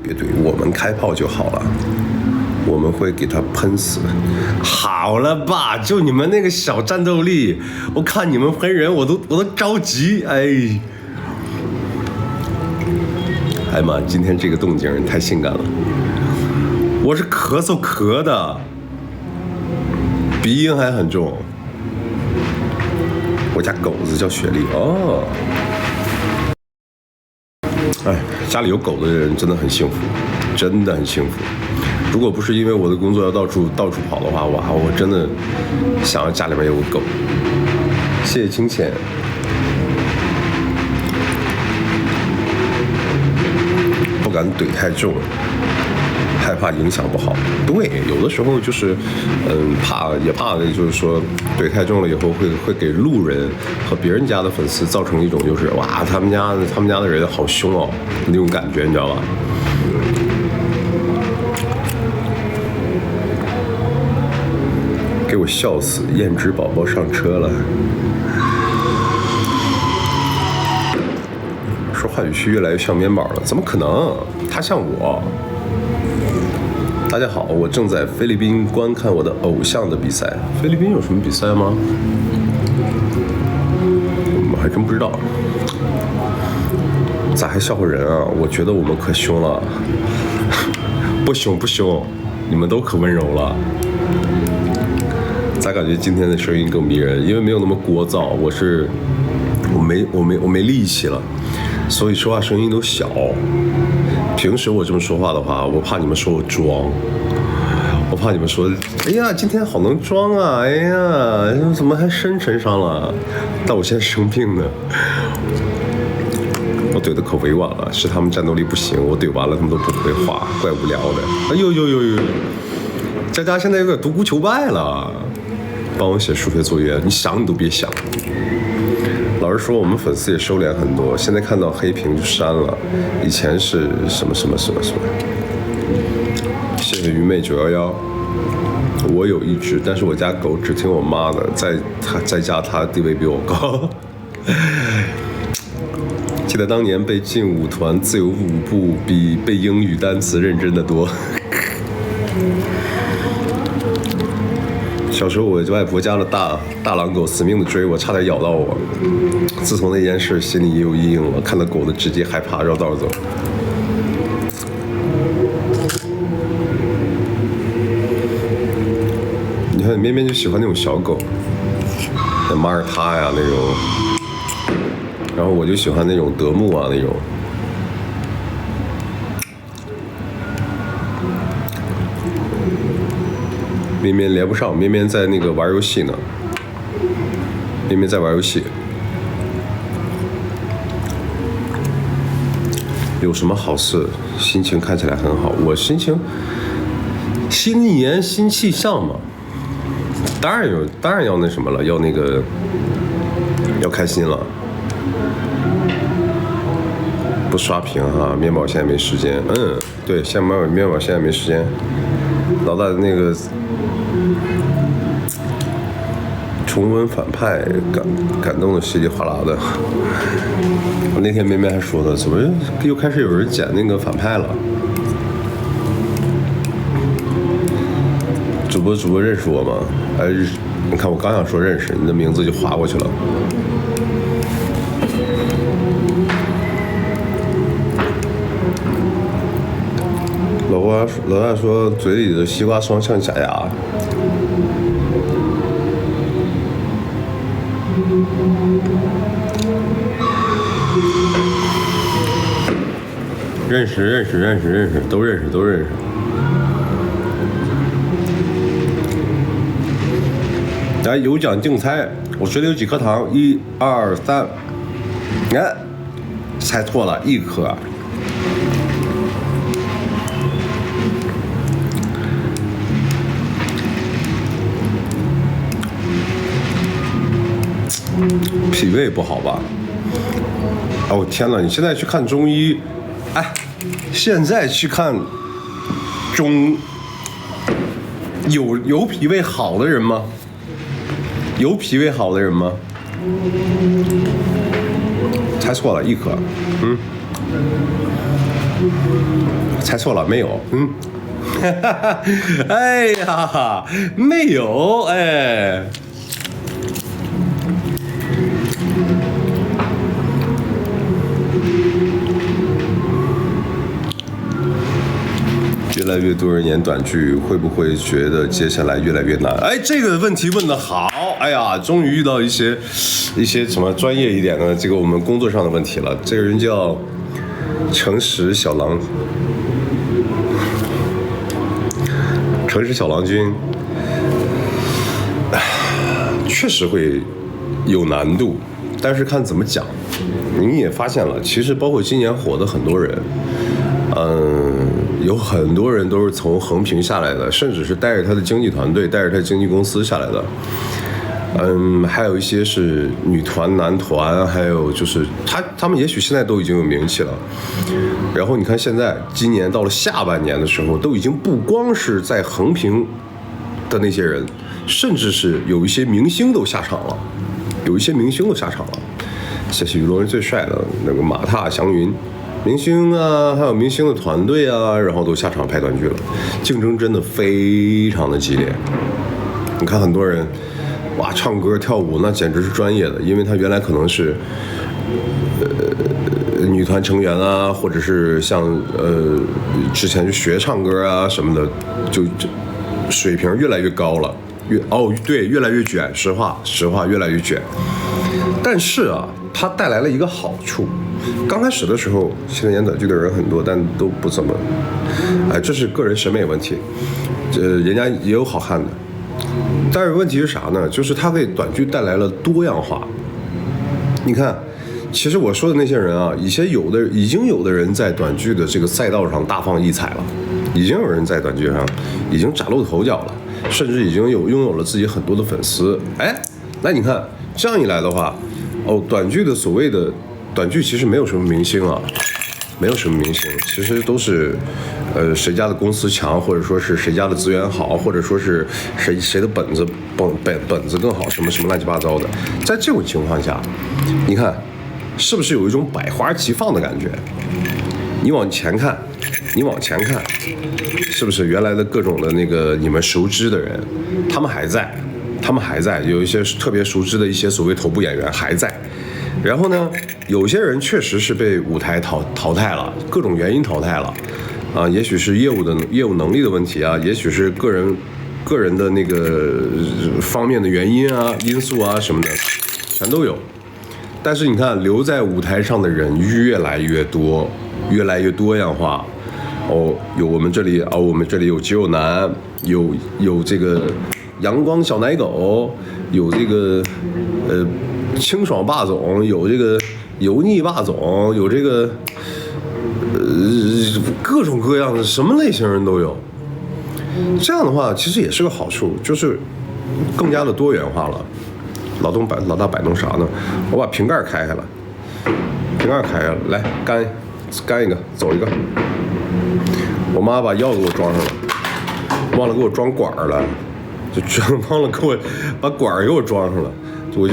别对，我们开炮就好了，我们会给他喷死。好了吧，就你们那个小战斗力，我看你们喷人，我都着急。哎妈，今天这个动静太性感了。我是咳嗽咳的，鼻音还很重。我家狗子叫雪莉哦。哎，家里有狗的人真的很幸福，真的很幸福。如果不是因为我的工作要到处跑的话，哇，我真的想要家里面有个狗。谢谢清浅。不敢怼太重，害怕影响不好。对，有的时候就是，怕的就是说怼太重了以后会给路人和别人家的粉丝造成一种就是哇，他们家的人好凶哦那种感觉，你知道吧？给我笑死！燕之宝宝上车了。说话语气越来越像面包了，怎么可能？他像我。大家好，我正在菲律宾观看我的偶像的比赛。菲律宾有什么比赛吗？我还真不知道。咋还笑话人啊？我觉得我们可凶了。不凶，你们都可温柔了。咋感觉今天的声音更迷人？因为没有那么聒噪，我没力气了。所以说话声音都小。平时我这么说话的话，我怕你们说我装，我怕你们说，哎呀，今天好能装啊，哎呀，怎么还深沉上了？但我现在生病呢，我怼的可委婉了，是他们战斗力不行，我怼完了他们都不回话，怪无聊的。哎呦，佳佳现在有点独孤求败了，帮我写数学作业，你想你都别想。老实说，我们粉丝也收敛很多，现在看到黑屏就删了，以前是什么。谢谢愚昧911，我有一只，但是我家狗只听我妈的，在家它地位比我高。记得当年被劲舞团自由舞步比背英语单词认真的多。小时候我外婆家的大狼狗死命的追我，差点咬到我。自从那件事，心里也有阴影了。看到狗的直接害怕，绕道走。你看，绵绵就喜欢那种小狗，像马耳他呀那种，然后我就喜欢那种德牧啊那种。绵绵连不上，绵绵在那个玩游戏呢。绵绵在玩游戏。有什么好事？心情看起来很好。我心情，新一年新气象嘛，当然要那什么了，要开心了。不刷屏哈，面包现在没时间。对，面包现在没时间。老大的那个重温反派，感动的稀里哗啦的。我那天绵绵还说呢，怎么又开始有人剪那个反派了？主播认识我吗？你看我刚想说认识，你的名字就划过去了。老大说嘴里的西瓜霜像假牙。认识，都认识。来，有奖竞猜，我手里有几颗糖？1、2、3，哎，猜错了，1颗。脾胃不好吧？哦天哪！你现在去看中医，现在去看有脾胃好的人吗？有脾胃好的人吗？猜错了，1颗。猜错了，没有，哎呀，没有，哎。越来越多人演短剧，会不会觉得接下来越来越难？哎，这个问题问得好！哎呀，终于遇到一些什么专业一点的这个我们工作上的问题了。这个人叫诚实小郎君，确实会有难度，但是看怎么讲。你也发现了，其实包括今年火的很多人。有很多人都是从横屏下来的，甚至是带着他的经纪团队、带着他的经纪公司下来的。还有一些是女团、男团，还有就是他们也许现在都已经有名气了。然后你看现在今年到了下半年的时候，都已经不光是在横屏的那些人，甚至是有一些明星都下场了，谢谢娱乐人最帅的那个马踏祥云。明星啊，还有明星的团队啊，然后都下场拍短剧了，竞争真的非常的激烈。你看很多人，哇，唱歌跳舞那简直是专业的，因为他原来可能是女团成员啊，或者是像之前就学唱歌啊什么的，就水平越来越高了，越来越卷，实话越来越卷。但是啊，它带来了一个好处。刚开始的时候，现在演短剧的人很多，但都不怎么，这是个人审美问题，人家也有好看的，但是问题是啥呢？就是它给短剧带来了多样化。你看，其实我说的那些人啊，已经有的人在短剧的这个赛道上大放异彩了，已经有人在短剧上已经崭露头角了，甚至已经拥有了自己很多的粉丝。那你看这样一来的话，短剧的所谓的短剧其实没有什么明星啊，其实都是，谁家的公司强，或者说是谁家的资源好，或者说是谁的本子更好，什么什么乱七八糟的。在这种情况下，你看，是不是有一种百花齐放的感觉？你往前看，是不是原来的各种的那个你们熟知的人，他们还在，有一些特别熟知的一些所谓头部演员还在。然后呢，有些人确实是被舞台淘汰了，各种原因淘汰了，也许是业务能力的问题啊，也许是个人的那个方面的原因啊、因素啊什么的，全都有。但是你看，留在舞台上的人越来越多，越来越多样化。有我们这里有肌肉男，有这个阳光小奶狗，有这个清爽霸总，有这个油腻霸总，有这个各种各样的什么类型人都有。这样的话其实也是个好处，就是更加的多元化了。老大摆弄啥呢？我把瓶盖开开了，来干一个，走一个。我妈把药给我装上了，忘了给我装管了，忘了给我把管给我装上了。我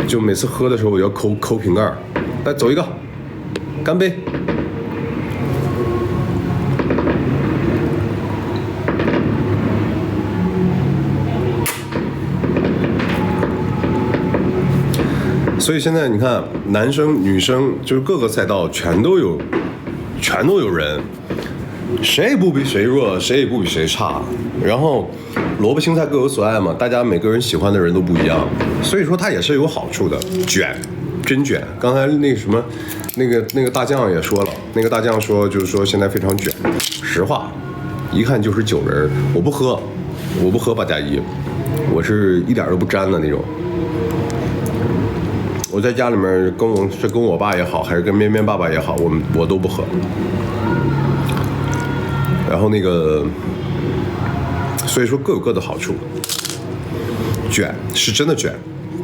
就每次喝的时候我要抠瓶盖。来，走一个，干杯。所以现在你看，男生女生就是各个赛道全都有人，谁也不比谁弱，谁也不比谁差。然后萝卜青菜各有所爱嘛，大家每个人喜欢的人都不一样，所以说它也是有好处的。卷，真卷。刚才那个什么，那个大将也说了，那个大将说就是说现在非常卷。实话，一看就是酒人。我不喝8+1，我是一点都不沾的那种。我在家里面跟我爸也好，还是跟面面爸爸也好，我都不喝。然后那个，所以说各有各的好处。卷是真的卷，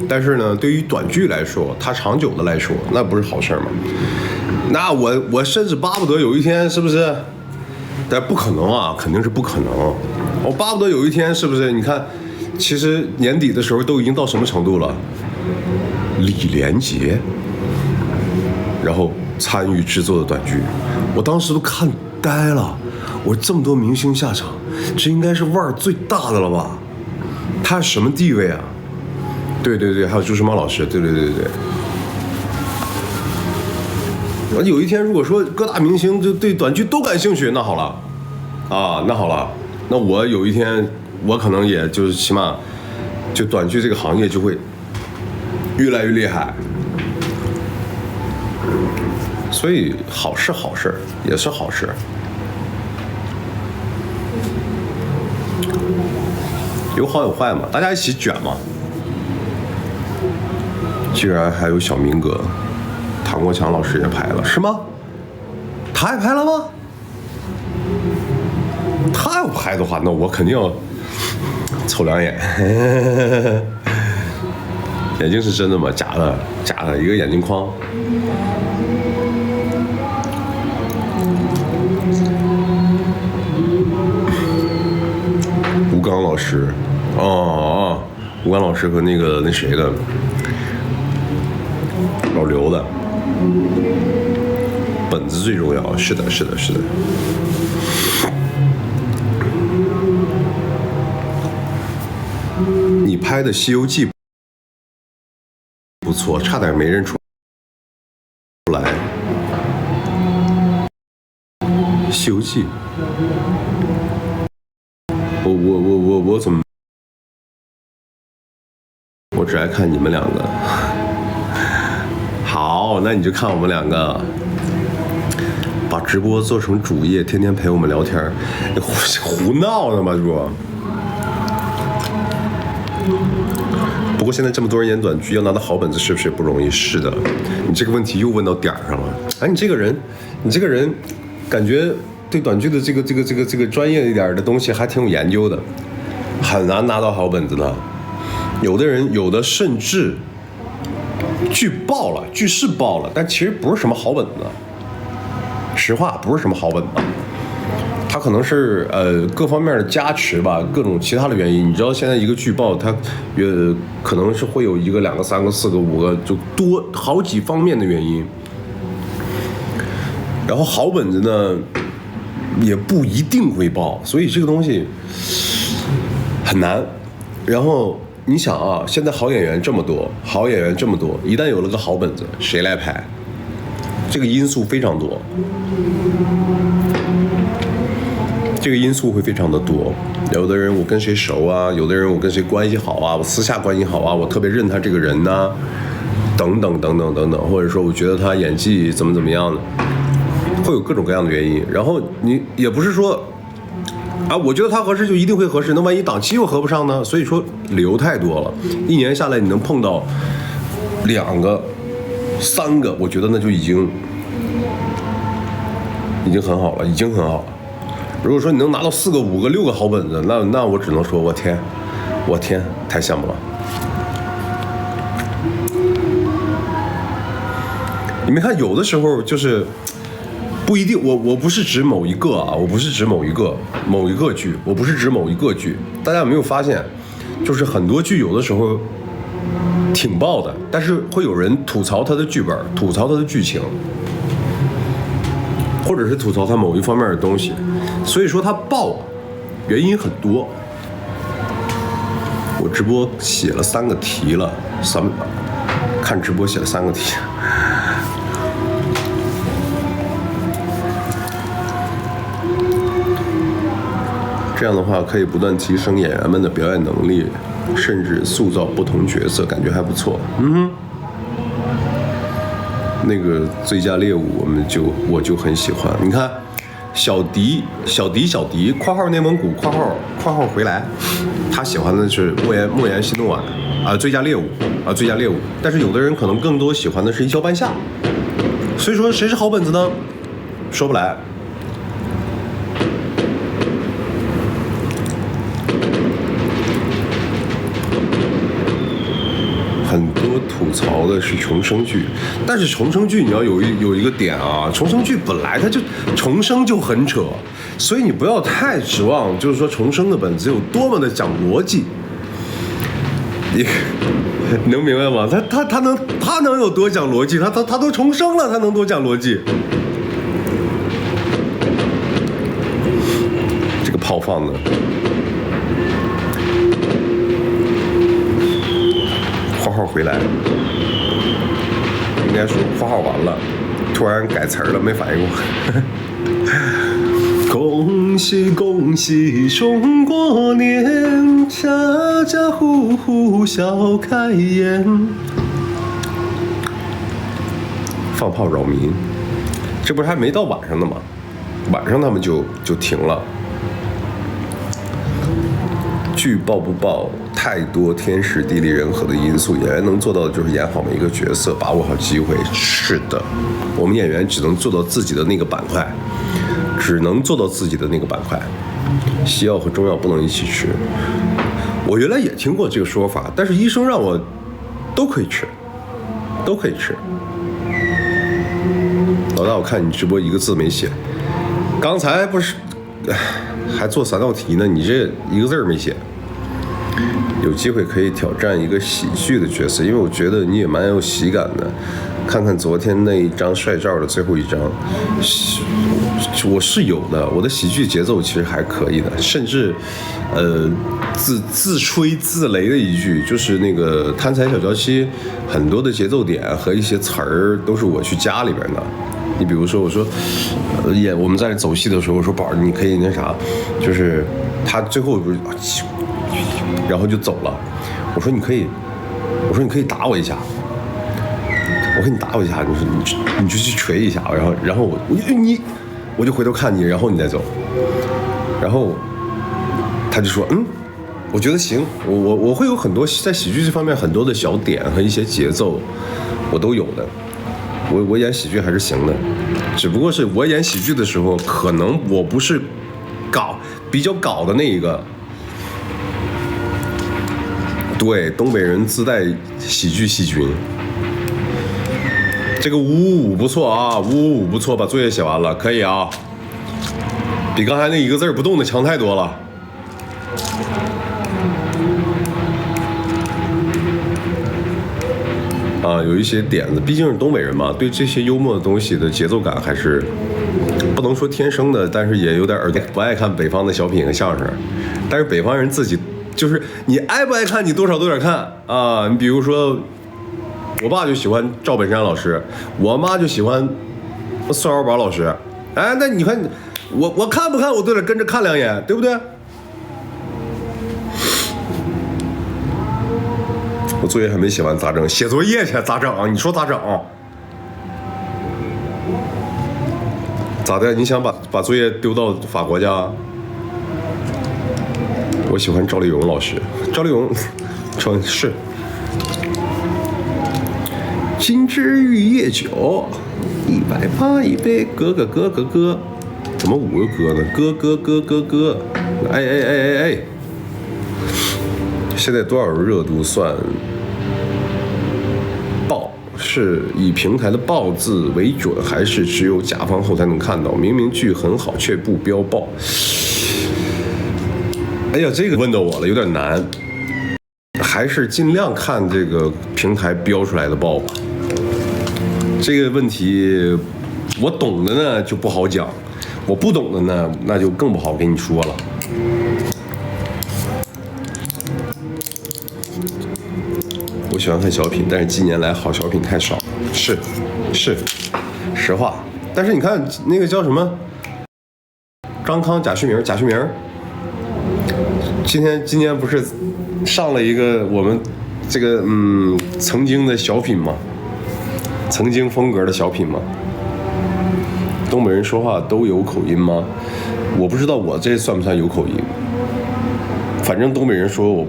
但是呢，对于短剧来说，它长久的来说，那不是好事吗？那我甚至巴不得有一天，是不是？但不可能啊，肯定是不可能。我巴不得有一天，是不是？你看，其实年底的时候都已经到什么程度了？李连杰，然后参与制作的短剧，我当时都看呆了。我这么多明星下场，这应该是腕儿最大的了吧？他是什么地位啊？对，还有朱时茂老师，对。有一天如果说各大明星就对短剧都感兴趣，那好了，那好了，那我有一天我可能也就是起码就短剧这个行业就会越来越厉害。所以好事也是好事，有好有坏嘛，大家一起卷嘛。居然还有小明哥，唐国强老师也拍了，是吗？他也拍了吗？他要拍的话，那我肯定要凑两眼。眼睛是真的吗？假的，一个眼镜框。吴刚老师，吴刚老师和那谁的，老刘的，本子最重要，是的。你拍的《西游记》不错，差点没认出来。《西游记》，我怎么？我只爱看你们两个。好，那你就看我们两个，把直播做成主业，天天陪我们聊天，你胡闹呢吗？这不过现在这么多人演短剧，要拿到好本子是不是不容易？是的，你这个问题又问到点儿上了。哎，你这个人，感觉对短剧的这个专业一点的东西还挺有研究的，很难拿到好本子的。有的甚至剧爆了，剧是爆了，但其实不是什么好本子。实话，不是什么好本子。它可能是各方面的加持吧，各种其他的原因。你知道现在一个剧爆，它可能是会有1个、2个、3个、4个、5个，就多好几方面的原因。然后好本子呢，也不一定会爆，所以这个东西很难。然后你想啊，现在好演员这么多，一旦有了个好本子，谁来拍？这个因素非常多。这个因素会非常的多，有的人我跟谁熟啊，有的人我跟谁关系好啊，我私下关系好啊，我特别认他这个人呐，等等，或者说我觉得他演技怎么样的，会有各种各样的原因。然后你也不是说我觉得他合适就一定会合适，那万一档期又合不上呢？所以说理由太多了，一年下来你能碰到2个、3个，我觉得那就已经很好了，如果说你能拿到4个、5个、6个好本子，那我只能说我天，太羡慕了。你没看，有的时候就是不一定，我不是指某一个啊，我不是指某一个剧，我不是指某一个剧。大家有没有发现，就是很多剧有的时候挺爆的，但是会有人吐槽他的剧本，吐槽他的剧情，或者是吐槽他某一方面的东西。所以说他爆原因很多。我直播写了3个题了，看直播写了3个题。这样的话可以不断提升演员们的表演能力，甚至塑造不同角色，感觉还不错。那个最佳猎物我就很喜欢。你看小迪（括号内蒙古括号回来），他喜欢的是莫言、奚东莞最佳猎物。但是有的人可能更多喜欢的是一桥半夏。所以说谁是好本子呢？说不来。很多吐槽的是重生剧，但是重生剧你要有一个点啊，重生剧本来它就重生就很扯，所以你不要太指望，就是说重生的本子有多么的讲逻辑。能明白吗？他能有多讲逻辑？他都重生了，他能多讲逻辑？这个炮放的，花号回来，应该说花号完了，突然改词儿了，没反应过。恭喜恭喜中国年，家家户户笑开颜。放炮扰民，这不是还没到晚上呢吗？晚上他们就停了。剧爆不爆，太多天时地利人和的因素，演员能做到的就是演好每一个角色，把握好机会。是的，我们演员只能做到自己的那个板块，只能做到自己的那个板块。西药和中药不能一起吃。我原来也听过这个说法，但是医生让我都可以吃，都可以吃。老大，我看你直播一个字没写，刚才不是还做3道题呢，你这一个字没写。有机会可以挑战一个喜剧的角色，因为我觉得你也蛮有喜感的。看看昨天那一张帅照的最后一张，我是有的，我的喜剧节奏其实还可以的，甚至，自吹自擂的一句，就是那个贪财小娇妻，很多的节奏点和一些词儿都是我去加里边的。你比如说，我说，我们在走戏的时候，我说宝儿，你可以那啥，就是他最后不是，然后就走了。我说你可以打我一下，我说你打我一下，你就去捶一下，然后我就回头看你，然后你再走，然后他就说我觉得行，我会有很多在喜剧这方面很多的小点和一些节奏，我都有的。我演喜剧还是行的，只不过是我演喜剧的时候，可能我不是比较搞的那一个。对，东北人自带喜剧细菌。这个555不错啊，555不错，把作业写完了，可以啊，比刚才那一个字不动的强太多了。啊，有一些点子，毕竟是东北人嘛，对这些幽默的东西的节奏感还是不能说天生的，但是也有点不爱看北方的小品和相声，但是北方人自己就是你爱不爱看，你多少都得看啊。你比如说，我爸就喜欢赵本山老师，我妈就喜欢宋小宝老师，哎，那你看我看不看，我都得跟着看2眼，对不对？我作业还没写完咋整？写作业去咋整？你说咋整？咋的？你想把作业丢到法国去？我喜欢赵丽蓉老师，赵丽蓉，是。金枝玉叶酒，180一杯，哥，怎么5个哥呢？哥，哎，现在多少热度算爆？是以平台的爆字为准，还是只有甲方后才能看到？明明剧很好却不标爆。哎呀，这个问到我了，有点难，还是尽量看这个平台标出来的爆吧。这个问题我懂的呢就不好讲，我不懂的呢那就更不好跟你说了。我喜欢看小品，但是近年来好小品太少，是，实话。但是你看那个叫什么张康贾旭明，今年不是上了一个我们这个曾经的小品吗？曾经风格的小品吗？东北人说话都有口音吗？我不知道我这算不算有口音。反正东北人说我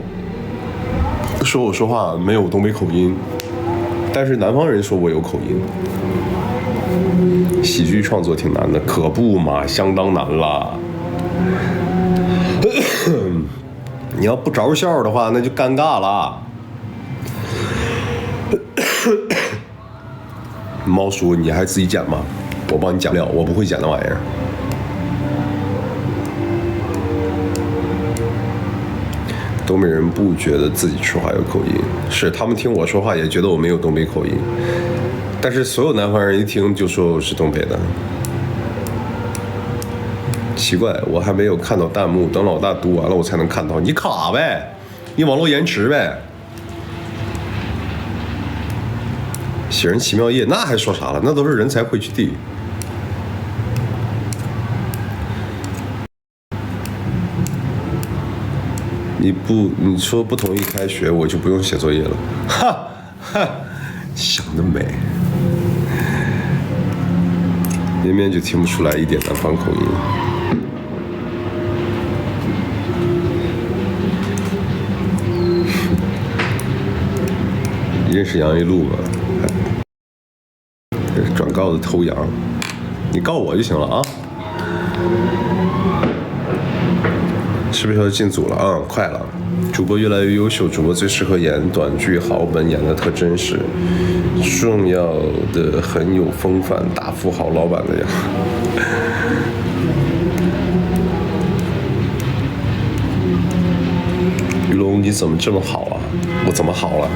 说话没有东北口音，但是南方人说我有口音。喜剧创作挺难的，可不嘛，相当难啦。你要不着笑的话，那就尴尬了。猫说：“你还自己剪吗？我帮你剪不了，我不会剪那玩意儿。”东北人不觉得自己说话有口音，是他们听我说话也觉得我没有东北口音，但是所有南方人一听就说我是东北的。奇怪，我还没有看到弹幕，等老大读完了我才能看到。你卡呗，你网络延迟呗。写人奇妙夜，那还说啥了？那都是人才汇聚地。你说不同意开学，我就不用写作业了。哈哈，想得美。明明就听不出来一点南方口音。认识杨一路吗？这是转告的偷羊，你告我就行了啊。是不是要进组了啊？快了，主播越来越优秀，主播最适合演短剧，好本演的特真实，重要的很有风范，大富豪老板的样。于龙，你怎么这么好啊？我怎么好了？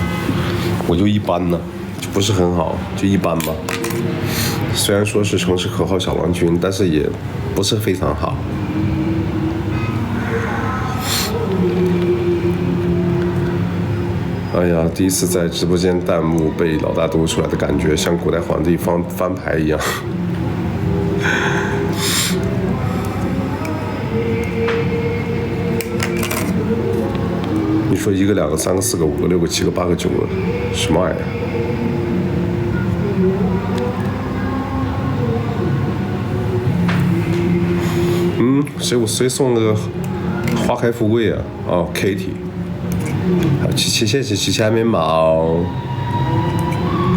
我就一般呢，就不是很好，就一般吧。虽然说是城市可靠小郎君，但是也不是非常好。哎呀，第一次在直播间弹幕被老大读出来的感觉，像古代皇帝翻牌一样。你说1个、2个、3个、4个、5个、6个、7个、8个、9个，什么玩意儿？谁送个花开富贵啊？哦 ，Kitty。谢谢琪琪面包。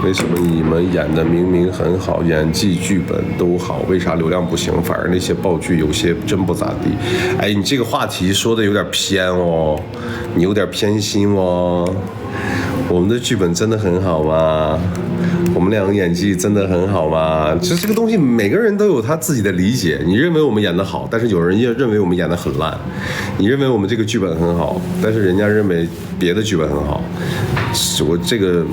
为什么你们演的明明很好，演技剧本都好，为啥流量不行？反而那些爆剧有些真不咋地。哎，你这个话题说的有点偏哦，你有点偏心哦。我们的剧本真的很好吗？我们两个演技真的很好吗？就这个东西，每个人都有他自己的理解。你认为我们演得好，但是有人也认为我们演得很烂。你认为我们这个剧本很好，但是人家认为别的剧本很好。我这个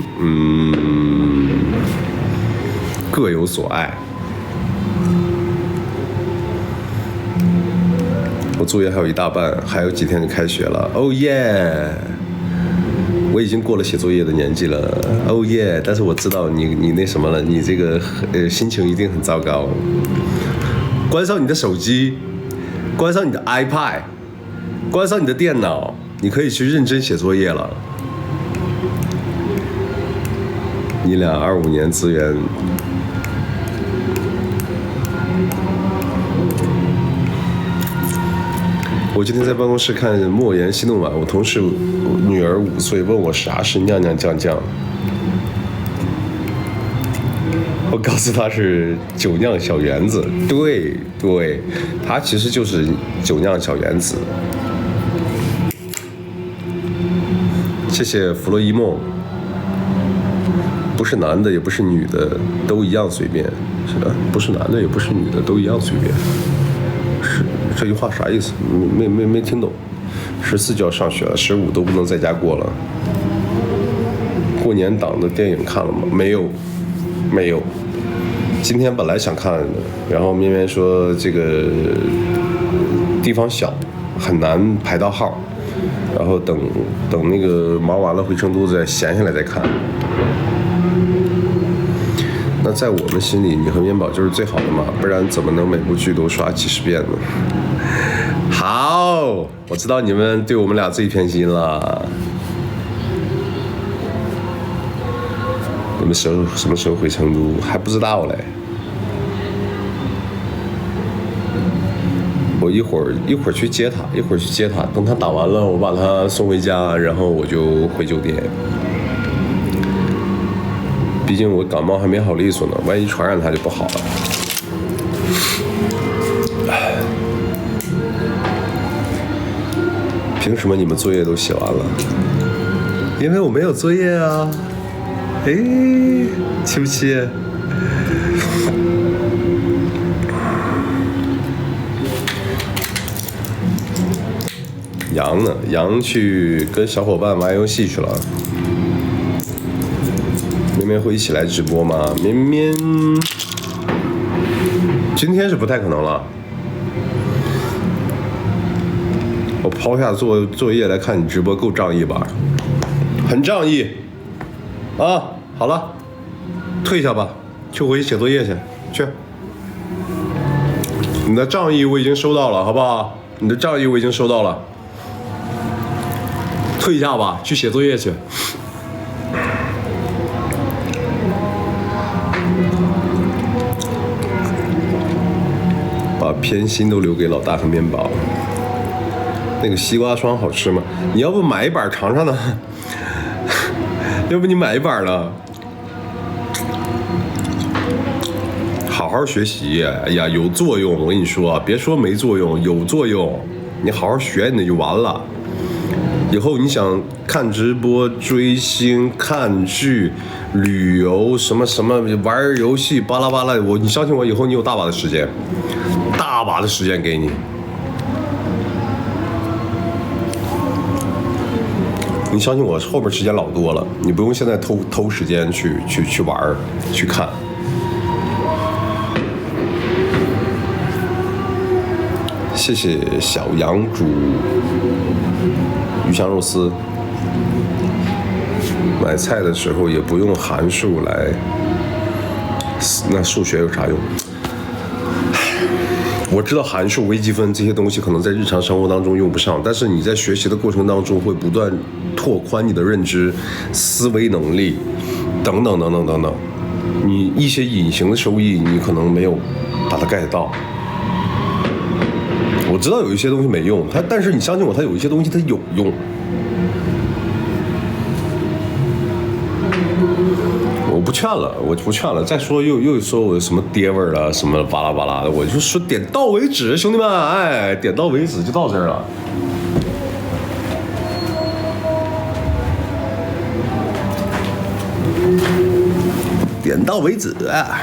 各有所爱。我作业还有一大半，还有几天就开学了。Oh yeah！ 我已经过了写作业的年纪了。Oh yeah！ 但是我知道你那什么了，你这个心情一定很糟糕。关上你的手机，关上你的 iPad， 关上你的电脑，你可以去认真写作业了。你俩25年资源。我今天在办公室看《莫言西弄晚》，我同事女儿5岁，问我啥是酿酿酱酱，我告诉她是酒酿小圆子。对，它其实就是酒酿小圆子。谢谢弗洛伊梦。不是男的也不是女的都一样随便，是吧？不是男的也不是女的都一样随便。是这句话啥意思？没听懂。14就要上学了，15都不能在家过了。过年档的电影看了吗？没有。今天本来想看的，然后面面说这个地方小，很难排到号，然后等那个忙完了回成都再闲下来再看。那在我们心里，你和面宝就是最好的嘛，不然怎么能每部剧都刷几10遍呢？好，我知道你们对我们俩最偏心了。你们什么时候回成都还不知道嘞？我一会儿去接他，等他打完了，我把他送回家，然后我就回酒店。毕竟我感冒还没好利索呢，万一传染他就不好了。凭什么你们作业都写完了？因为我没有作业啊。气不气？杨呢？杨去跟小伙伴玩游戏去了。绵绵会一起来直播吗？绵绵今天是不太可能了。我抛下作业来看你直播，够仗义吧？很仗义啊！好了，退下吧，去回去写作业去。去，你的仗义我已经收到了，好不好？你的仗义我已经收到了。退下吧，去写作业去。把偏心都留给老大和面包。那个西瓜霜好吃吗？你要不买一板尝尝呢？要不你买一板呢？好好学习，哎呀，有作用！我跟你说，别说没作用，有作用。你好好学，你就完了。以后你想看直播、追星、看剧、旅游，什么什么玩游戏，巴拉巴拉，你相信我，以后你有大把的时间，大把的时间给你。你相信我，后边时间老多了，你不用现在偷时间去玩去看。谢谢小羊煮鱼香肉丝。买菜的时候也不用函数来，那数学有啥用？我知道函数、微积分这些东西可能在日常生活当中用不上，但是你在学习的过程当中会不断拓宽你的认知、思维能力等等等等等等。你一些隐形的收益，你可能没有把它 get 到。我知道有一些东西没用，但是你相信我，它有一些东西它有用。我不劝了，我不劝了。再说又说我什么爹味儿了，什么巴拉巴拉的，我就说点到为止，兄弟们，哎，点到为止就到这儿了。点到为止啊！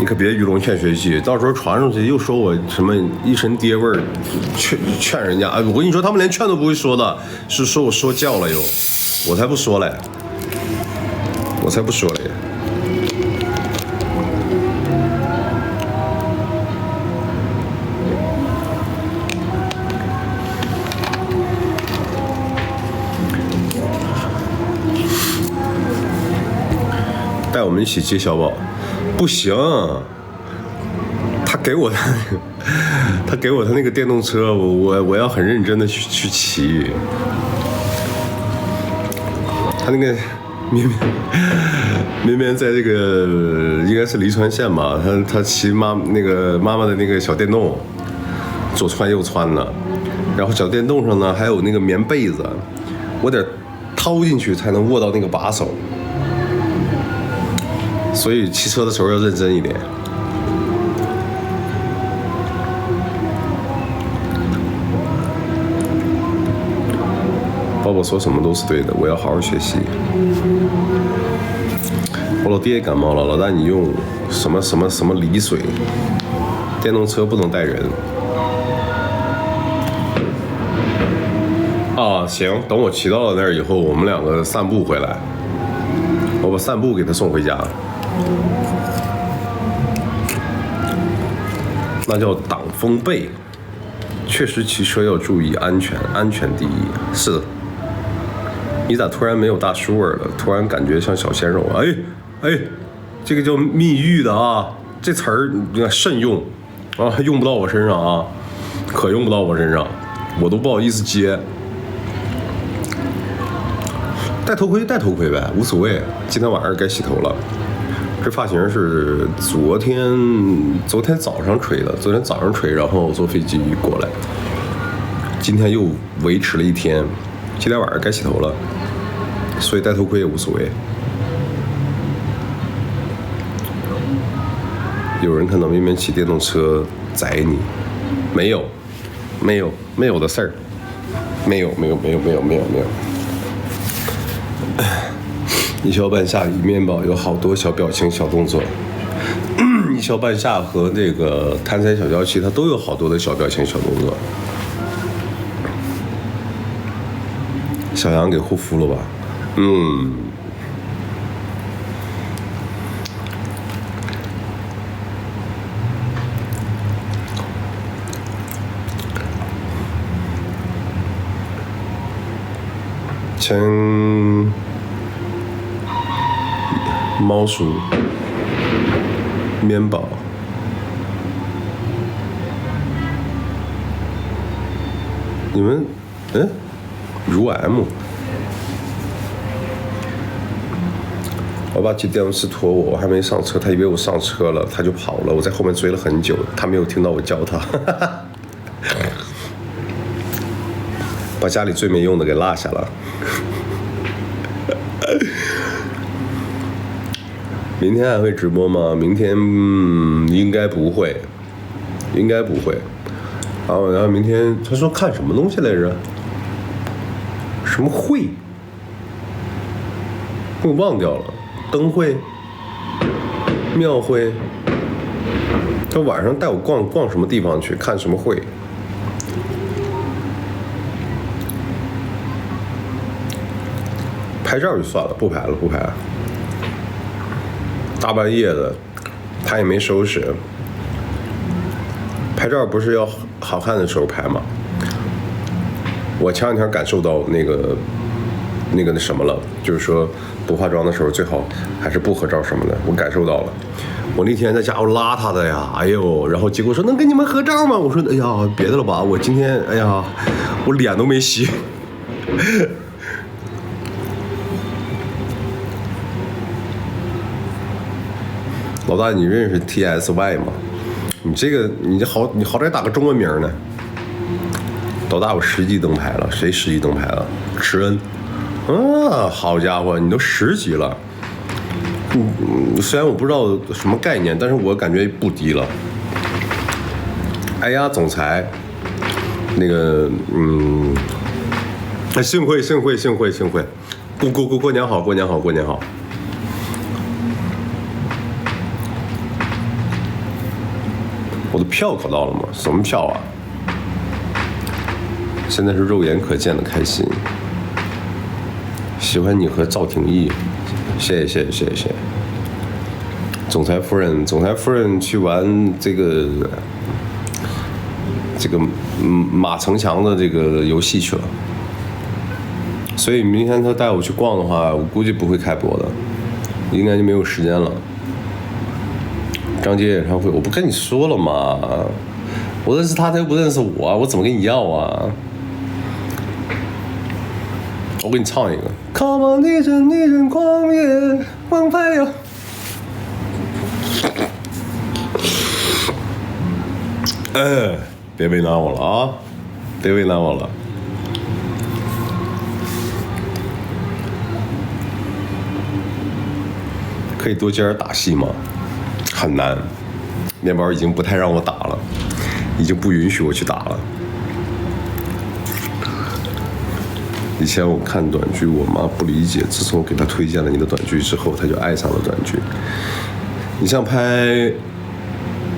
你可别鱼龙劝学习，到时候传上去又说我什么一身爹味儿，劝人家。哎，我跟你说，他们连劝都不会说的，是说我说教了又，我才不说嘞，我才不说嘞。带我们一起接小宝。不行，他给我他那个电动车，我要很认真的去骑。他那个绵绵在这个应该是黎川县吧，他骑妈妈的那个小电动，左窜右窜的，然后小电动上呢还有那个棉被子，我得掏进去才能握到那个把手。所以骑车的时候要认真一点。宝宝说什么都是对的，我要好好学习。我老爹也感冒了，老大你用什么梨水？电动车不能带人。啊，行，等我骑到了那儿以后，我们两个散步回来，我把散步给他送回家。那叫挡风被。确实骑车要注意安全，安全第一。是的。你咋突然没有大叔味了？突然感觉像小鲜肉。哎，这个叫蜜玉的啊，这词儿你看慎用啊，用不到我身上啊，可用不到我身上，我都不好意思接。戴头盔呗，无所谓。今天晚上该洗头了。这发型是昨天早上吹的，然后坐飞机过来，今天又维持了一天，今天晚上该洗头了，所以戴头盔也无所谓。有人看到绵绵骑电动车宰你，没有的事儿，没有。一小半下雨，面包有好多小表情、小动作。一笑半夏和那个贪财小娇妻，它都有好多的小表情、小动作。小杨给护肤了吧？前猫鼠面包，你们如 M， 我爸接电动车拖我还没上车，他以为我上车了，他就跑了，我在后面追了很久，他没有听到我叫他，把家里最没用的给落下了。明天还会直播吗？明天应该不会，然后明天他说看什么东西来着？什么会？我忘掉了。灯会、庙会。他晚上带我逛什么地方去？看什么会？拍照就算了，不拍了。大半夜的，他也没收拾。拍照不是要好看的时候拍吗？我前两天感受到那什么了，就是说不化妆的时候最好还是不合照什么的，我感受到了。我那天在家我邋遢的呀，哎呦，然后结果说能跟你们合照吗？我说哎呀别的了吧，我今天哎呀我脸都没洗。老大，你认识 TSY 吗？你好歹打个中文名呢。老大，我10级灯牌了，谁10级灯牌了？池恩。好家伙，你都10级了。虽然我不知道什么概念，但是我感觉不低了。哎呀，总裁，那个幸会，过年好。我的票考到了吗？什么票啊？现在是肉眼可见的开心。喜欢你和赵廷义，谢谢。总裁夫人去玩这个马城墙的这个游戏去了，所以明天他带我去逛的话，我估计不会开播的，应该就没有时间了。张杰演唱会，我不跟你说了吗？我认识他，他又不认识我，我怎么跟你要啊？我给你唱一个 ，Come on， 逆阵狂野，王牌哟。别为难我了啊！别为难我了。可以多接点打戏吗？很难，面包已经不太让我打了，已经不允许我去打了。以前我看短剧，我妈不理解，自从我给她推荐了你的短剧之后，她就爱上了短剧。你像拍，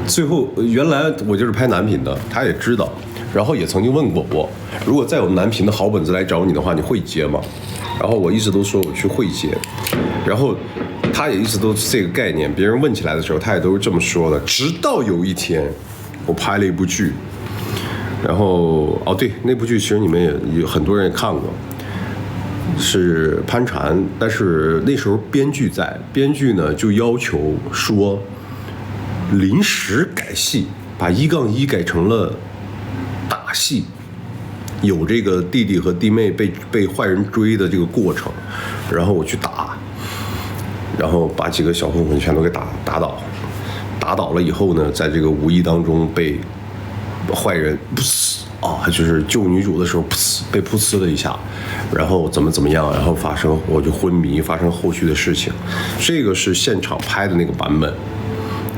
最后原来我就是拍男频的，她也知道，然后也曾经问过我，如果再有男频的好本子来找你的话，你会接吗？然后我一直都说我去会接，然后他也一直都是这个概念，别人问起来的时候，他也都是这么说的。直到有一天，我拍了一部剧，然后对，那部剧其实你们也有很多人也看过，是潘禅，但是那时候编剧在，编剧呢就要求说临时改戏，把1-1改成了打戏。有这个弟弟和弟妹被坏人追的这个过程，然后我去打，然后把几个小混混全都给打倒了以后呢，在这个无意当中被坏人就是救女主的时候被噗呲了一下，然后怎么样，然后我就昏迷，发生后续的事情。这个是现场拍的那个版本。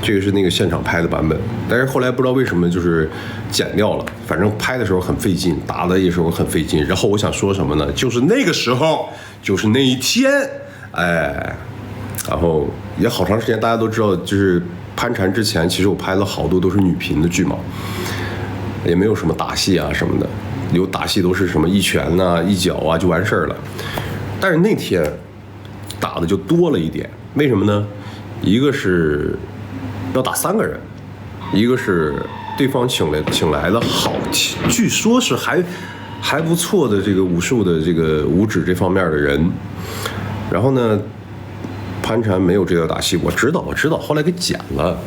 这个是那个现场拍的版本，但是后来不知道为什么就是剪掉了，反正拍的时候很费劲，打的时候很费劲。然后我想说什么呢？就是那个时候，就是那一天，然后也好长时间，大家都知道，就是攀缠之前，其实我拍了好多都是女频的剧嘛，也没有什么打戏啊什么的，有打戏都是什么一拳呐、一脚啊就完事儿了。但是那天打的就多了一点，为什么呢？一个是要打3个人，一个是对方请来了好，据说是还不错的这个武术的这个武指这方面的人，然后呢，潘禅没有这个打戏，我知道，后来给剪了，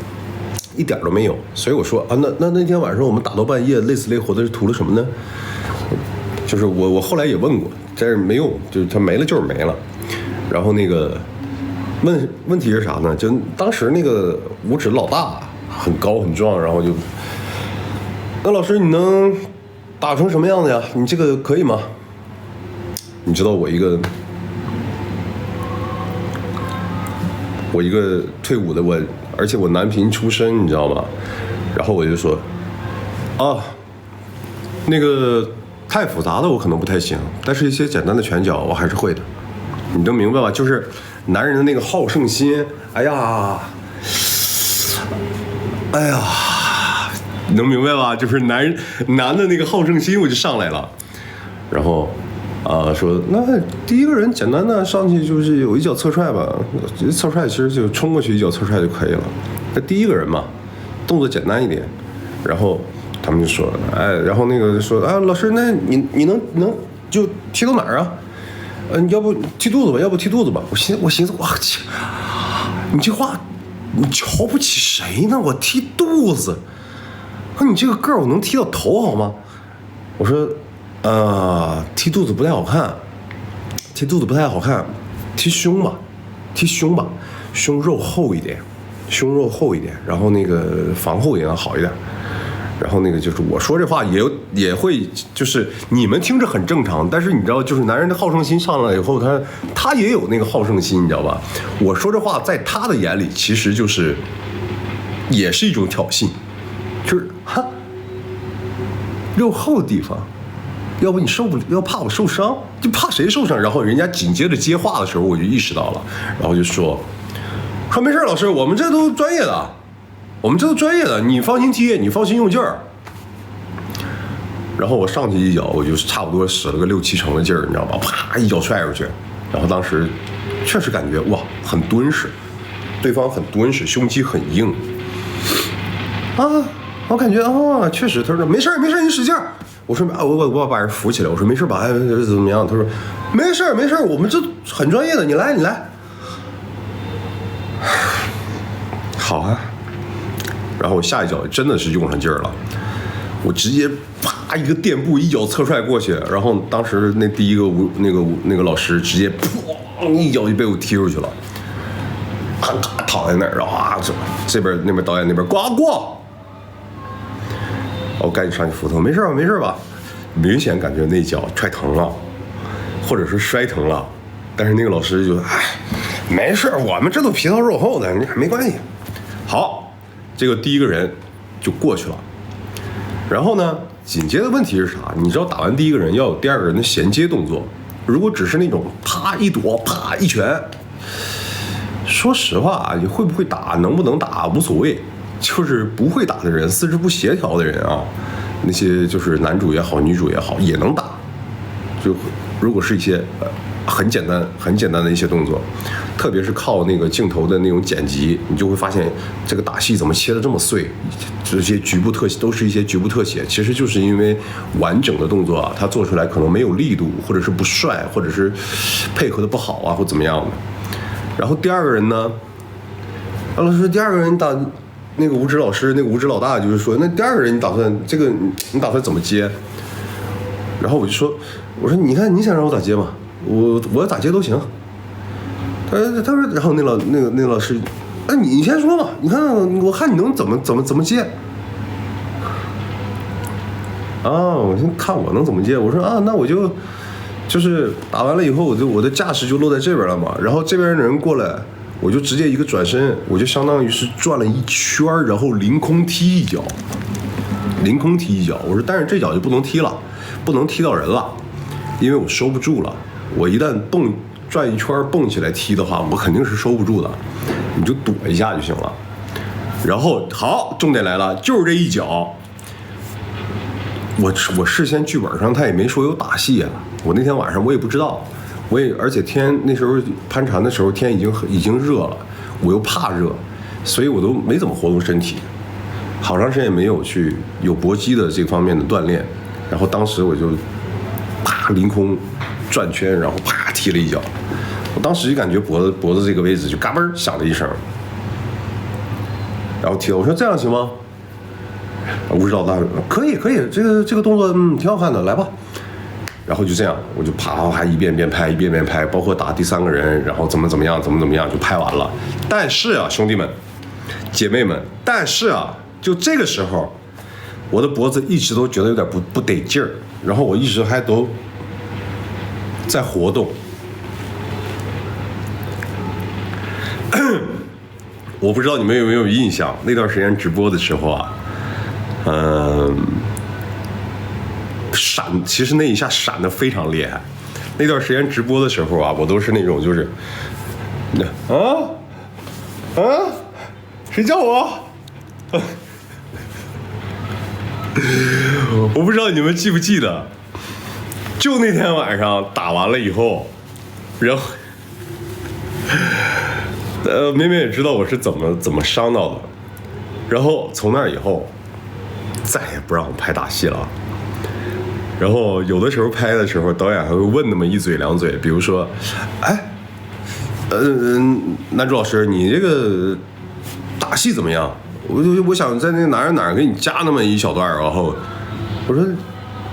一点都没有。所以我说啊，那天晚上我们打到半夜，累死累活的是图了什么呢？就是我后来也问过，但是没用，就是他没了就是没了。然后那个问题是啥呢？就当时那个武指老大很高很壮，然后就，那老师你能打成什么样子呀？你这个可以吗？你知道我一个退伍的而且我男频出身，你知道吗？然后我就说，啊，那个太复杂的我可能不太行，但是一些简单的拳脚我还是会的。你能明白吧？就是男人的那个好胜心，哎呀，能明白吧？就是男的那个好胜心我就上来了，然后。说那第一个人简单的上去就是有一脚侧踹吧，侧踹其实就冲过去一脚侧踹就可以了。那第一个人嘛，动作简单一点。然后他们就说，然后那个说老师，那你能就踢到哪儿啊？你要不踢肚子吧，要不踢肚子吧。我寻思，哇去，你这话你瞧不起谁呢？我踢肚子，说你这个个儿我能踢到头好吗？我说。踢肚子不太好看，踢胸吧，胸肉厚一点，然后那个防后也能好一点。然后那个就是我说这话也会，就是你们听着很正常，但是你知道，就是男人的好胜心上来以后，他也有那个好胜心，你知道吧？我说这话在他的眼里，其实就是也是一种挑衅，就是肉厚的地方。要不你要怕我受伤，就怕谁受伤？然后人家紧接着接话的时候，我就意识到了，然后就说没事，老师，我们这都专业的，你放心踢，你放心用劲儿。然后我上去一脚，我就差不多使了个6-7成的劲儿，你知道吧？啪一脚踹出去，然后当时确实感觉哇，很敦实，对方很敦实，胸肌很硬我感觉确实。他说没事，你使劲儿。我说我把人扶起来，我说没事吧？怎么样？他说没事，我们这很专业的，你来。好啊。然后我下一脚真的是用上劲儿了，我直接啪一个垫步一脚侧踹过去，然后当时那第一个那个老师直接砰一脚就被我踢出去了，躺在那儿，然后这边那边导演那边过。我赶紧上去扶他，没事吧？明显感觉那脚踹疼了，或者是摔疼了，但是那个老师就没事，我们这都皮糙肉厚的，没关系。好，这个第一个人就过去了。然后呢，紧接着问题是啥？你知道打完第一个人要有第二个人的衔接动作，如果只是那种啪一躲，啪一拳，说实话，你会不会打，能不能打无所谓。就是不会打的人，四肢不协调的人啊，那些就是男主也好，女主也好，也能打。就如果是一些很简单的一些动作，特别是靠那个镜头的那种剪辑，你就会发现这个打戏怎么切得这么碎，这些局部特写都是一些局部特写，其实就是因为完整的动作啊，它做出来可能没有力度，或者是不帅，或者是配合的不好啊，或怎么样的。然后第二个人呢，老师，第二个人打。那个武指老师，那个武指老大就是说，那第二个人你打算怎么接？然后我说你看你想让我咋接嘛，我咋接都行。他说，然后那老师，你先说嘛，你看我看你能怎么接。我先看我能怎么接。我说那我就是打完了以后，我的架势就落在这边了嘛，然后这边的人过来。我就直接一个转身，我就相当于是转了一圈，然后凌空踢一脚。我说，但是这脚就不能踢了，不能踢到人了，因为我收不住了。我一旦转一圈蹦起来踢的话，我肯定是收不住的。你就躲一下就行了。然后好，重点来了，就是这一脚。我事先剧本上他也没说有打戏啊，我那天晚上我也不知道，而且天那时候攀缠的时候天已经热了，我又怕热，所以我都没怎么活动身体，好长时间也没有有搏击的这方面的锻炼，然后当时我就啪凌空转圈，然后啪踢了一脚，我当时就感觉脖子这个位置就嘎嘣响了一声，然后踢了，我说这样行吗？不知道他可以，这个动作挺好看的，来吧。然后就这样，我就啪一遍遍拍，包括打第3个人，然后怎么样就拍完了。但是啊，兄弟们、姐妹们，但是啊，就这个时候，我的脖子一直都觉得有点不得劲儿，然后我一直还都在活动。我不知道你们有没有印象，那段时间直播的时候啊。闪，其实那一下闪得非常厉害。那段时间直播的时候啊，我都是那种就是谁叫我？我不知道你们记不记得，就那天晚上打完了以后，然后绵绵也知道我是怎么伤到的，然后从那以后再也不让我拍打戏了。然后有的时候拍的时候，导演还会问那么1嘴2嘴，比如说，男主老师，你这个打戏怎么样？我想在那哪给你加那么一小段，然后我说，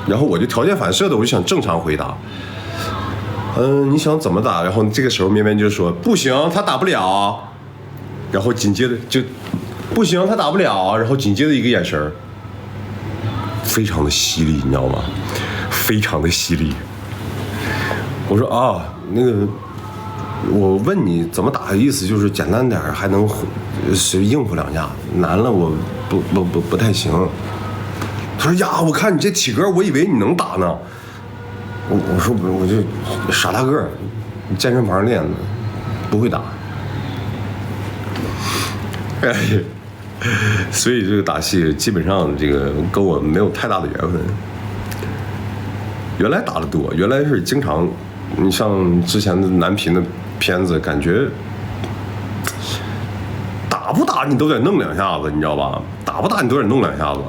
然后我就条件反射的，我就想正常回答，你想怎么打？然后这个时候绵绵就说不行，他打不了，然后紧接着就不行，他打不了，然后紧接着一个眼神。非常的犀利，你知道吗？非常的犀利。我说啊，那个，我问你怎么打的意思就是简单点，还能应付2下，难了我不太行。他说呀，我看你这体格，我以为你能打呢。我说我就傻大个，健身房练的，不会打。哎。所以这个打戏基本上这个跟我没有太大的缘分。原来打得多，原来是经常，你像之前的男频的片子，感觉打不打你都得弄2下子，你知道吧？打不打你都得弄2下子。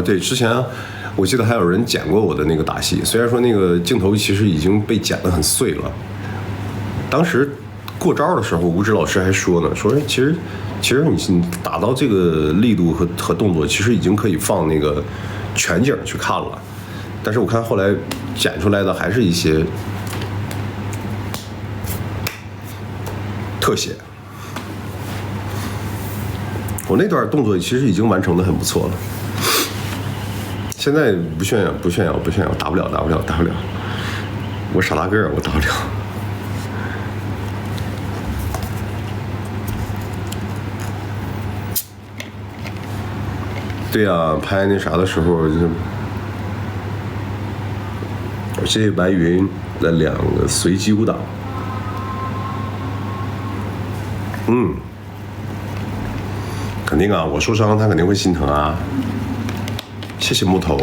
对，之前我记得还有人剪过我的那个打戏，虽然说那个镜头其实已经被剪得很碎了，当时过招的时候，吴志老师还说呢，说其实你打到这个力度和动作，其实已经可以放那个全景去看了。但是我看后来剪出来的还是一些特写。我那段动作其实已经完成的很不错了。现在不炫耀，打不了。我傻大个儿，我打不了。对呀，拍那啥的时候，谢谢白云的2个随机舞蹈。肯定啊，我受伤他肯定会心疼啊。谢谢木头。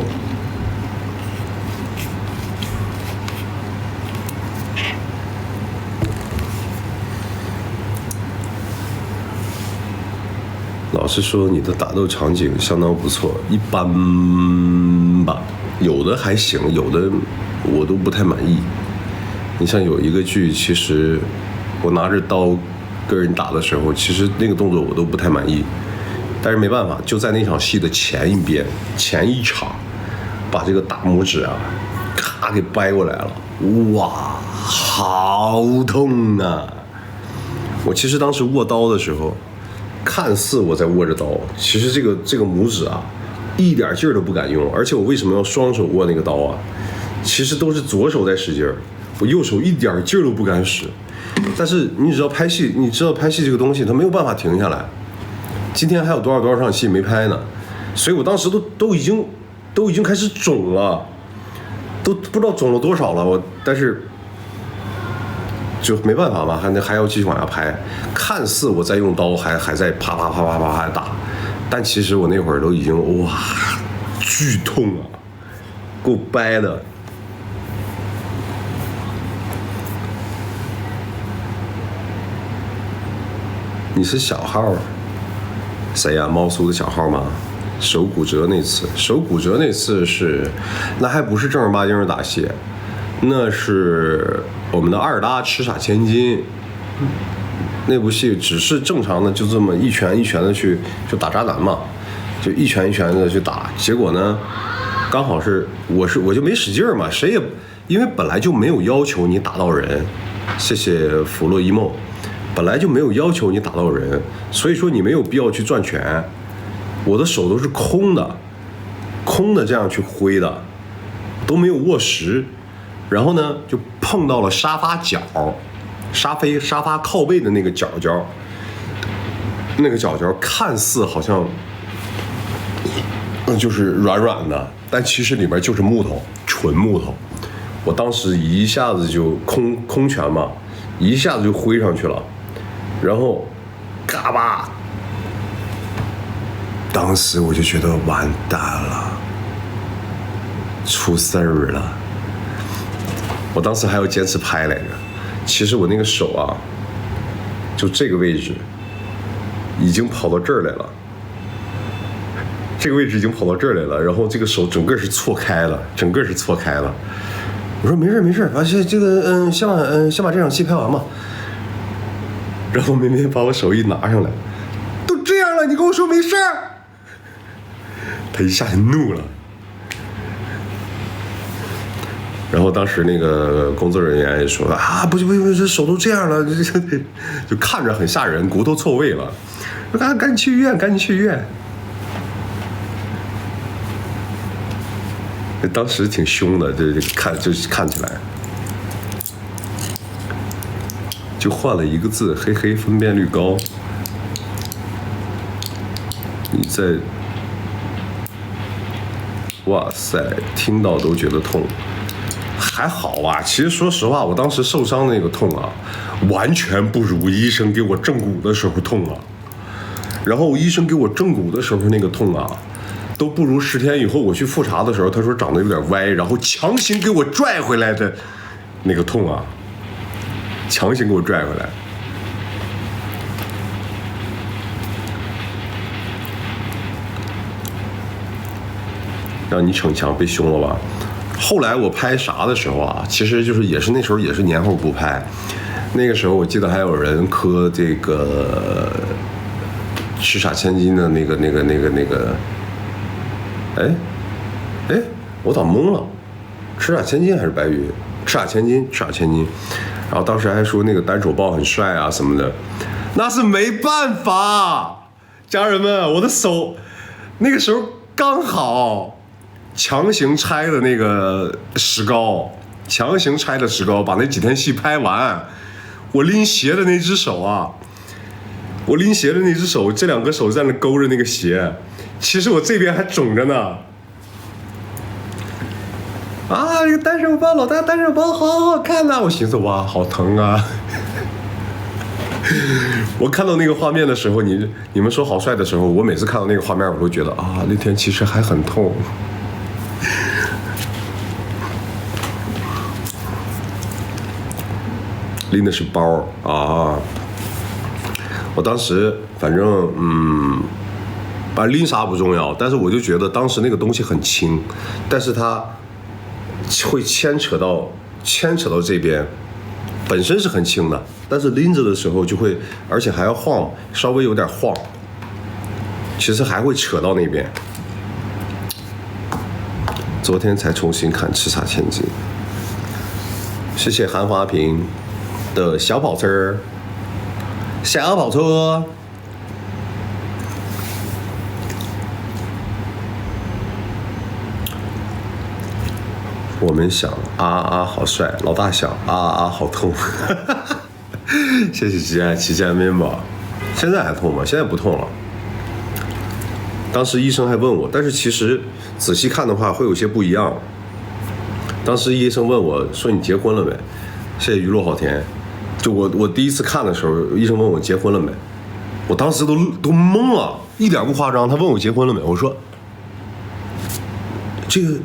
老实说，你的打斗场景相当不错，一般吧，有的还行，有的我都不太满意。你像有一个剧，其实我拿着刀跟人打的时候，其实那个动作我都不太满意，但是没办法，就在那场戏的前一场，把这个大拇指啊，咔给掰过来了，哇，好痛啊！我其实当时握刀的时候。看似我在握着刀，其实这个拇指啊，一点劲儿都不敢用。而且我为什么要双手握那个刀啊？其实都是左手在使劲儿，我右手一点劲儿都不敢使。但是你知道拍戏这个东西，它没有办法停下来。今天还有多少场戏没拍呢？所以我当时都已经开始肿了，都不知道肿了多少了。但是就没办法嘛，还要继续往下拍。看似我在用刀还在啪啪啪啪啪啪打，但其实我那会儿都已经哇，剧痛啊，够掰的。你是小号？谁呀？猫叔的小号吗？手骨折那次是，那还不是正儿八经的打戏，那是我们的二搭吃傻千金。那部戏只是正常的就这么一拳一拳的去就打渣男嘛，就一拳一拳的去打。结果呢，刚好是我就没使劲嘛，谁也因为本来就没有要求你打到人，谢谢弗洛伊梦，本来就没有要求你打到人，所以说你没有必要去转拳。我的手都是空的这样去挥的，都没有握实，然后呢就碰到了沙发角，沙发靠背的那个角角，那个角角看似好像就是软软的，但其实里面就是木头，纯木头。我当时一下子就空拳嘛，一下子就挥上去了，然后嘎巴。当时我就觉得完蛋了，出事儿了。我当时还要坚持拍来着，其实我那个手啊，就这个位置，已经跑到这儿来了。这个位置已经跑到这儿来了，然后这个手整个是错开了，我说没事，反正这个先把这场戏拍完嘛。然后明明把我手一拿上来，都这样了，你跟我说没事儿。他一下就怒了，然后当时那个工作人员也说啊，不，这手都这样了，就看着很吓人，骨头错位了，说赶紧去医院。当时挺凶的，就是看起来，就换了一个字，黑黑分辨率高。你在。哇塞，听到都觉得痛，还好啊。其实说实话，我当时受伤的那个痛啊，完全不如医生给我正骨的时候痛啊。然后医生给我正骨的时候那个痛啊，都不如10天以后我去复查的时候，他说长得有点歪，然后强行给我拽回来的那个痛啊，强行给我拽回来。让你逞强被凶了吧？后来我拍啥的时候啊，其实就是也是那时候也是年后不拍，那个时候我记得还有人磕这个吃傻千金的那个，哎，我咋懵了？吃傻千金还是白鱼？吃傻千金。然后当时还说那个单手抱很帅啊什么的，那是没办法，家人们，我的手那个时候刚好。强行拆的那个石膏，把那几天戏拍完。我拎鞋的那只手啊，这两个手在那勾着那个鞋，其实我这边还肿着呢。啊，这个单手包，老大单手包好好看呐！我寻思哇，好疼啊！我看到那个画面的时候，你们说好帅的时候，我每次看到那个画面，我都觉得啊，那天其实还很痛。拎的是包啊！我当时反正拎啥不重要，但是我就觉得当时那个东西很轻，但是它会牵扯到这边，本身是很轻的，但是拎着的时候就会，而且还要晃，稍微有点晃，其实还会扯到那边。昨天才重新看《吃傻千金》，谢谢韩华平的小跑车，我们想啊好帅，老大想啊好痛，谢谢旗舰面包，现在还痛吗？现在不痛了。当时医生还问我，但是其实仔细看的话会有些不一样。当时医生问我说：“你结婚了没？”谢谢鱼落好甜。就我第一次看的时候，医生问我结婚了没，我当时都懵了，一点不夸张。他问我结婚了没，我说这个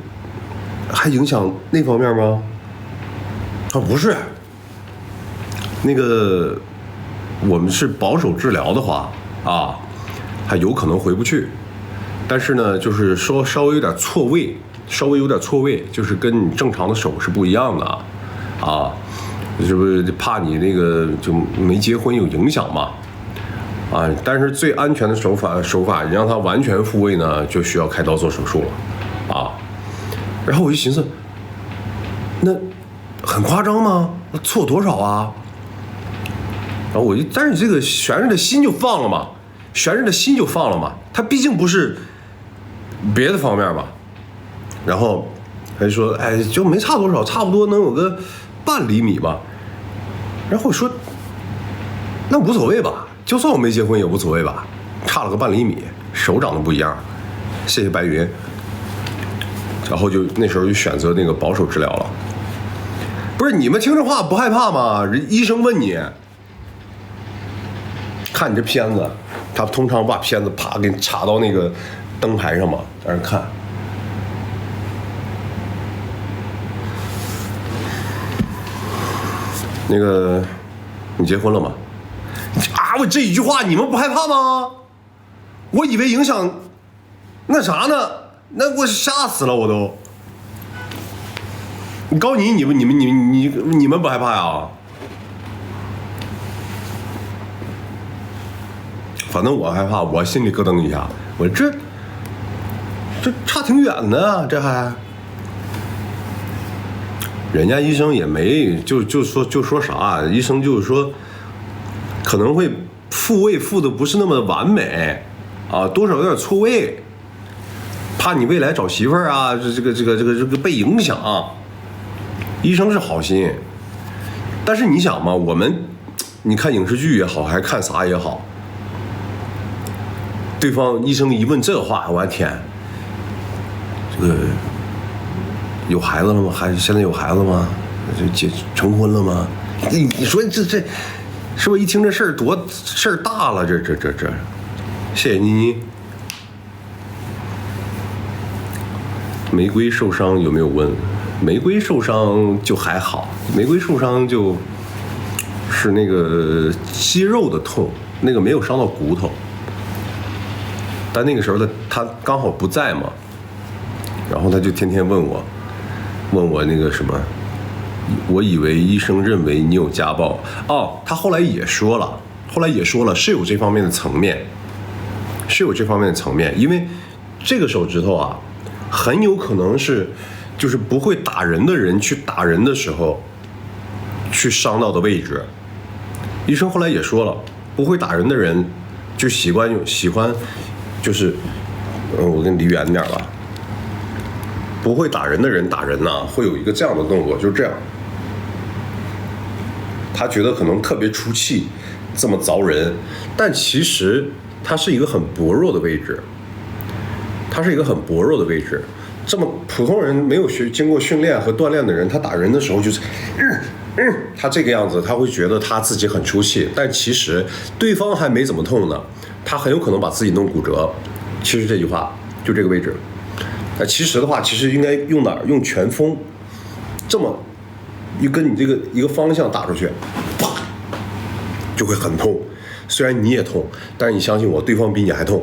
还影响那方面吗？他说不是，那个我们是保守治疗的话啊，还有可能回不去，但是呢，就是说稍微有点错位，就是跟你正常的手是不一样的啊。是不是怕你那个就没结婚有影响嘛？啊，但是最安全的手法，你让它完全复位呢，就需要开刀做手术了，啊。然后我就寻思，那很夸张吗？那错多少啊？然后我就，但是这个悬着的心就放了嘛，它毕竟不是别的方面嘛。然后他就说，哎，就没差多少，差不多能有个半厘米吧。然后我说，那无所谓吧，就算我没结婚也无所谓吧，差了个半厘米，手长得不一样，谢谢白云。然后就那时候就选择那个保守治疗了。不是你们听这话不害怕吗？医生问你，看你这片子，他通常把片子啪给你插到那个灯台上嘛，在那看。那个，你结婚了吗？啊，我这一句话你们不害怕吗？我以为影响那啥呢，那我吓死了，我都。你告诉你们不害怕呀？反正我害怕，我心里咯噔一下，我这差挺远的，这还。人家医生也没就说啥，医生就是说可能会复位复的不是那么完美啊，多少有点错位，怕你未来找媳妇儿啊，这个被影响。医生是好心，但是你想嘛，你看影视剧也好，还是看啥也好，对方医生一问这话，我的天，这个。有孩子了吗？现在有孩子吗？成婚了吗？你说这是不是一听这事儿多事儿大了？这，谢谢妮妮。玫瑰受伤有没有问？玫瑰受伤就还好，玫瑰受伤就是那个肌肉的痛，那个没有伤到骨头。但那个时候他刚好不在嘛，然后他就天天问我那个什么，我以为医生认为你有家暴哦，他后来也说了是有这方面的层面，因为这个手指头啊，很有可能是就是不会打人的人去打人的时候去伤到的位置。医生后来也说了，不会打人的人就喜欢就是，我跟你离远点吧。不会打人的人打人呢，会有一个这样的动作，就是这样。他觉得可能特别出气，这么凿人，但其实它是一个很薄弱的位置。这么普通人没有经过训练和锻炼的人，他打人的时候就是，他这个样子，他会觉得他自己很出气，但其实对方还没怎么痛呢，他很有可能把自己弄骨折。其实这句话就这个位置。其实的话，其实应该用哪儿？用拳锋，这么跟你这个一个方向打出去，啪，就会很痛。虽然你也痛，但是你相信我，对方比你还痛。